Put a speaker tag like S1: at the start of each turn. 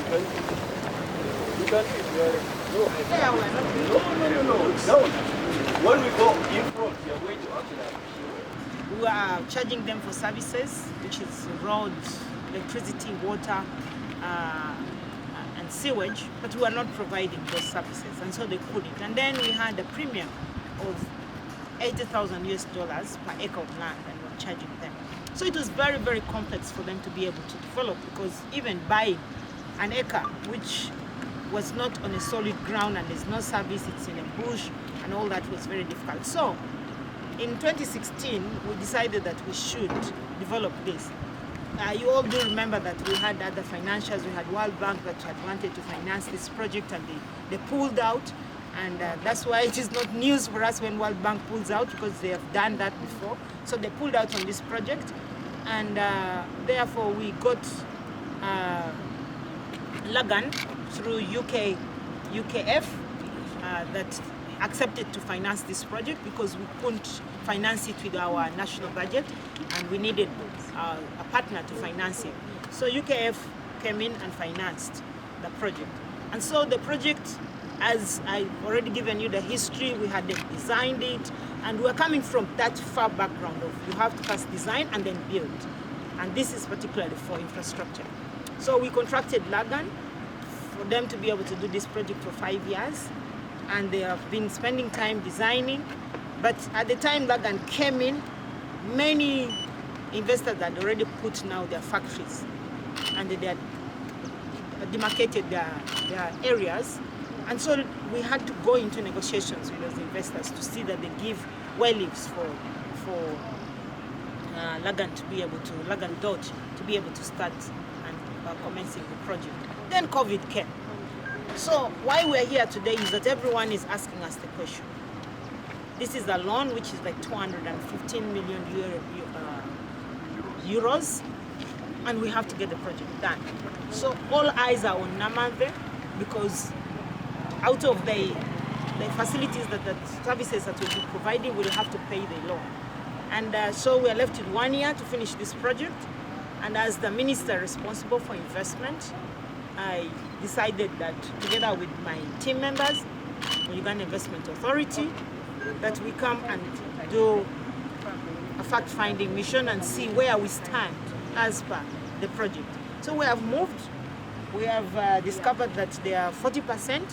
S1: No. When we go in front, we are going to actually.
S2: We are charging them for services, which is roads, electricity, water, and sewage, but we are not providing those services, and so they couldn't. And then we had a premium of $80,000 per acre of land, and we're charging them. So it was very, very complex for them to be able to develop, because even buying an acre, which was not on a solid ground and there's no service, it's in a bush, and all that was very difficult. So in 2016, we decided that we should develop this. You all do remember that we had other financiers, we had World Bank that had wanted to finance this project, and they pulled out. And that's why it is not news for us when World Bank pulls out, because they have done that before. So they pulled out on this project, and therefore we got Lagan through UKF that accepted to finance this project, because we couldn't finance it with our national budget, and we needed a partner to finance it. So UKF came in and financed the project. And so the project, as I've already given you the history, we had designed it, and we're coming from that far background of you have to first design and then build. And this is particularly for infrastructure. So we contracted Lagan for them to be able to do this project for 5 years, and they have been spending time designing. But at the time Lagan came in, many investors had already put now their factories, and they had demarcated their areas. And so we had to go into negotiations with those investors to see that they give leaves for Lagan Dott to be able to start and commencing the project. Then COVID came. So why we're here today is that everyone is asking us the question. This is a loan which is like 215 million euros, and we have to get the project done. So all eyes are on Namanve, because out of the facilities that the services that we'll be providing, we'll have to pay the loan. And so we are left with 1 year to finish this project. And as the minister responsible for investment, I decided that together with my team members, Uganda Investment Authority, that we come and do a fact-finding mission and see where we stand as per the project. So we have moved. We have discovered that there are 40%